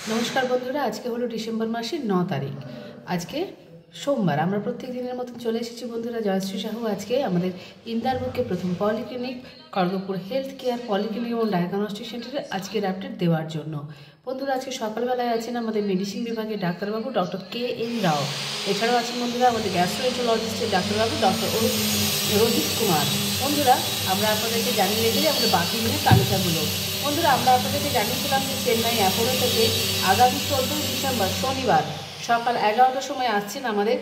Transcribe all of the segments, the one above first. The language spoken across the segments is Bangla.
नमस्कार बंधुरा आज के हलो डिसेम्बर मासेर 9 तारीख आज के सोमवार আমরা প্রত্যেক দিনের মতন চলে এসেছি বন্ধুরা জয়শ্রী সাহু আজকে আমাদের ইন্দারবুকে প্রথম polyclinic Kharagpur health care polyclinic এবং ডায়াগনস্টিক সেন্টারে আজকের আপডেট দেওয়ার জন্য বন্ধুরা আজকে সকালবেলায় আছেন আমাদের মেডিসিন বিভাগের ডাক্তারবাবু ডক্টর কে এম রাও এছাড়াও আছেন বন্ধুরা আমাদের গ্যাস্ট্রোএন্টারোলজিস্টের ডাক্তারবাবু ডক্টর রোহিত কুমার বন্ধুরা আমরা আপনাদেরকে জানিয়ে রেখেছি আমাদের বাকি দিনের তালিকাগুলো বন্ধুরা আমরা আপনাদেরকে জানিয়েছিলাম যে চেন্নাই অ্যাপোলো থেকে আগামী 14 ডিসেম্বর শনিবার সকাল 11টার সময় আসছেন আমাদের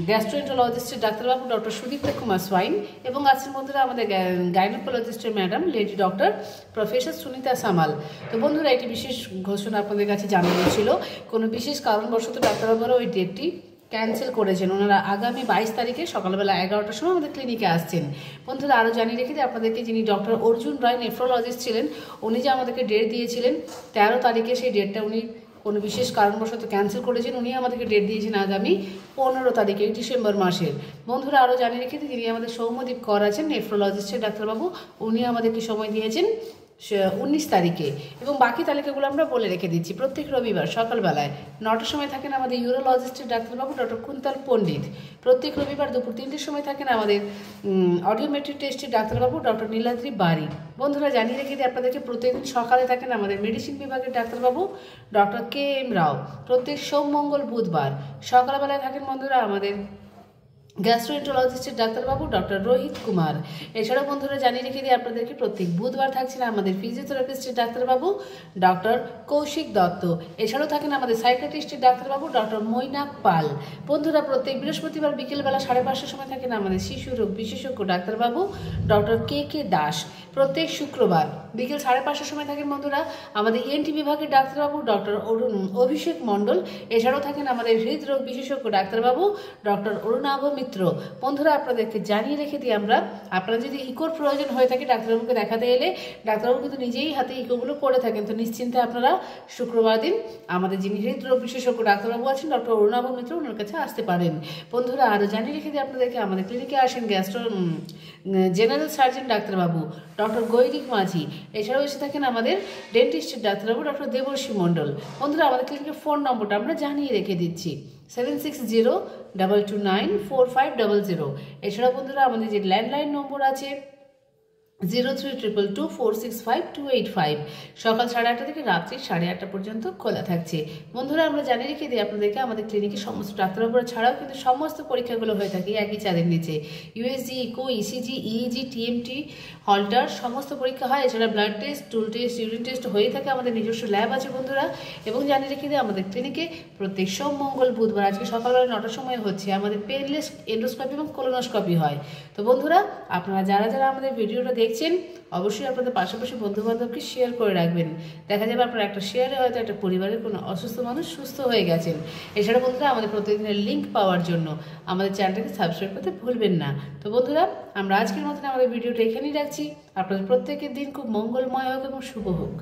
গ্যাস্ট্রোএন্টারোলজিস্টের ডাক্তারবাবু ডক্টর সুদীপ্ত কুমার সোয়াইন এবং আছেন বন্ধুরা আমাদের গাইনোকোলজিস্টের madam lady doctor professor Sunita Samal. তো বন্ধুরা এটি বিশেষ ঘোষণা আপনাদের কাছে জানানো ছিল, কোনো বিশেষ কারণবশত ডাক্তারবাবুরা ওই ডেটটি ক্যান্সেল করেছেন। ওনারা আগামী 22 তারিখে সকালবেলা 11টার সময় আমাদের ক্লিনিকে আসছেন। বন্ধুরা আরও জানিয়ে রেখে যে আপনাদেরকে যিনি ডক্টর অর্জুন রায় নেফ্রোলজিস্ট ছিলেন উনি যে আমাদেরকে ডেট দিয়েছিলেন 13 তারিখে, সেই ডেটটা উনি কোনো বিশেষ কারণবশত ক্যান্সেল করেছেন। উনি আমাদেরকে ডেট দিয়েছেন আগামী 15 তারিখে ডিসেম্বর মাসের। বন্ধুরা আরও জানিয়ে রেখে যিনি আমাদের সৌম্যদীপ কর আছেন নেফ্রোলজিস্টের ডাক্তারবাবু উনি আমাদেরকে সময় দিয়েছেন 19 তারিখে এবং বাকি তালিকাগুলো আমরা বলে রেখে দিচ্ছি। প্রত্যেক রবিবার সকালবেলায় 9টার সময় থাকেন আমাদের ইউরোলজিস্টের ডাক্তারবাবু ডক্টর কুন্তল পণ্ডিত। প্রত্যেক রবিবার দুপুর 3টের সময় থাকেন আমাদের অডিওমেট্রিক টেস্টের ডাক্তারবাবু ডক্টর নীলাদ্রি বাড়ি। বন্ধুরা জানিয়ে রেখে দিই আপনাদেরকে প্রত্যেকদিন সকালে থাকেন আমাদের মেডিসিন বিভাগের ডাক্তারবাবু ডক্টর কে এম রাও। প্রত্যেক সোম মঙ্গল বুধবার সকালবেলায় থাকেন বন্ধুরা আমাদের গ্যাস্ট্রোএন্টারোলজিস্টের ডাক্তারবাবু ডক্টর রোহিত কুমার। এছাড়াও বন্ধুরা জানিয়ে রেখে দিয়ে আপনাদেরকে প্রত্যেক বুধবার থাকছেন আমাদের ফিজিওথেরাপিস্টের ডাক্তারবাবু ডক্টর কৌশিক দত্ত। এছাড়াও থাকেন আমাদের সাইকিয়াট্রিস্টের ডাক্তারবাবু ডক্টর মৈনাক পাল। বন্ধুরা প্রত্যেক বৃহস্পতিবার বিকেলবেলা 5:30টার সময় থাকেন আমাদের শিশু রোগ বিশেষজ্ঞ ডাক্তারবাবু ডক্টর কে কে দাস। প্রত্যেক শুক্রবার বিকেল 5:30টার সময় থাকেন বন্ধুরা আমাদের ইএনটি বিভাগের ডাক্তারবাবু ডক্টর অভিষেক মণ্ডল। এছাড়াও থাকেন আমাদের হৃদরোগ বিশেষজ্ঞ ডাক্তারবাবু ডক্টর অরুণাভ মিত্র। বন্ধুরা আপনাদেরকে জানিয়ে রেখে দিই আমরা আপনারা যদি ইকোর প্রয়োজন হয়ে থাকে ডাক্তারবাবুকে দেখাতে এলে ডাক্তারবাবু কিন্তু নিজেই হাতে ইকোগুলো করে থাকেন, তো নিশ্চিন্তে আপনারা শুক্রবার দিন আমাদের যিনি হৃদরোগ বিশেষজ্ঞ ডাক্তারবাবু আছেন ডক্টর অরুণাভ মিত্র ওনার কাছে আসতে পারেন। বন্ধুরা আরও জানিয়ে রেখে দিই আপনাদেরকে আমাদের ক্লিনিকে আসেন জেনারেল সার্জন ডাক্তারবাবু ডক্টর গৈরিক মাঝি। এছাড়াও এসে থাকেন আমাদের ডেন্টিস্টের ডাক্তারবাবু ডক্টর দেবর্ষী মণ্ডল। বন্ধুরা আমাদের ক্লিনিকের ফোন নম্বরটা আমরা জানিয়ে রেখে দিচ্ছি 7602294500। এছাড়াও বন্ধুরা আমাদের যে ল্যান্ডলাইন নম্বর আছে 03222465 সকাল 8:30 থেকে রাত্রি 8:30 পর্যন্ত খোলা থাকছে। বন্ধুরা আমরা জানিয়ে রেখে দিই আপনাদেরকে আমাদের ক্লিনিকে সমস্ত ডাক্তারবাবুরা ছাড়াও কিন্তু সমস্ত পরীক্ষাগুলো হয়ে থাকে একই চাঁদের নিচে। USG, echo, ECG, EEG, TMT, Holter সমস্ত পরীক্ষা হয়। এছাড়া blood test, stool test, urine test হয়ে থাকে। আমাদের নিজস্ব ল্যাব আছে বন্ধুরা। এবং জানিয়ে রেখে দিই আমাদের ক্লিনিকে প্রত্যেক সোম মঙ্গল বুধবার আজকে সকালবেলা 9টার সময় হচ্ছে আমাদের পেনলেস এন্ডোস্কপি এবং কোলোনোস্কপি হয়। তো বন্ধুরা আপনারা যারা যারা আমাদের ভিডিওটা দেখছেন অবশ্যই আপনাদের পাশাপাশি বন্ধুবান্ধবকে শেয়ার করে রাখবেন। দেখা যাবে আপনার একটা শেয়ারে হয়তো একটা পরিবারের কোনো অসুস্থ মানুষ সুস্থ হয়ে গেছেন। এছাড়া বন্ধুরা আমাদের প্রতিদিনের লিঙ্ক পাওয়ার জন্য আমাদের চ্যানেলটাকে সাবস্ক্রাইব করতে ভুলবেন না। তো বন্ধুরা আমরা আজকের মতন আমাদের ভিডিওটা এখানেই রাখছি। আপনাদের প্রত্যেকের দিন খুব মঙ্গলময় হোক এবং শুভ হোক।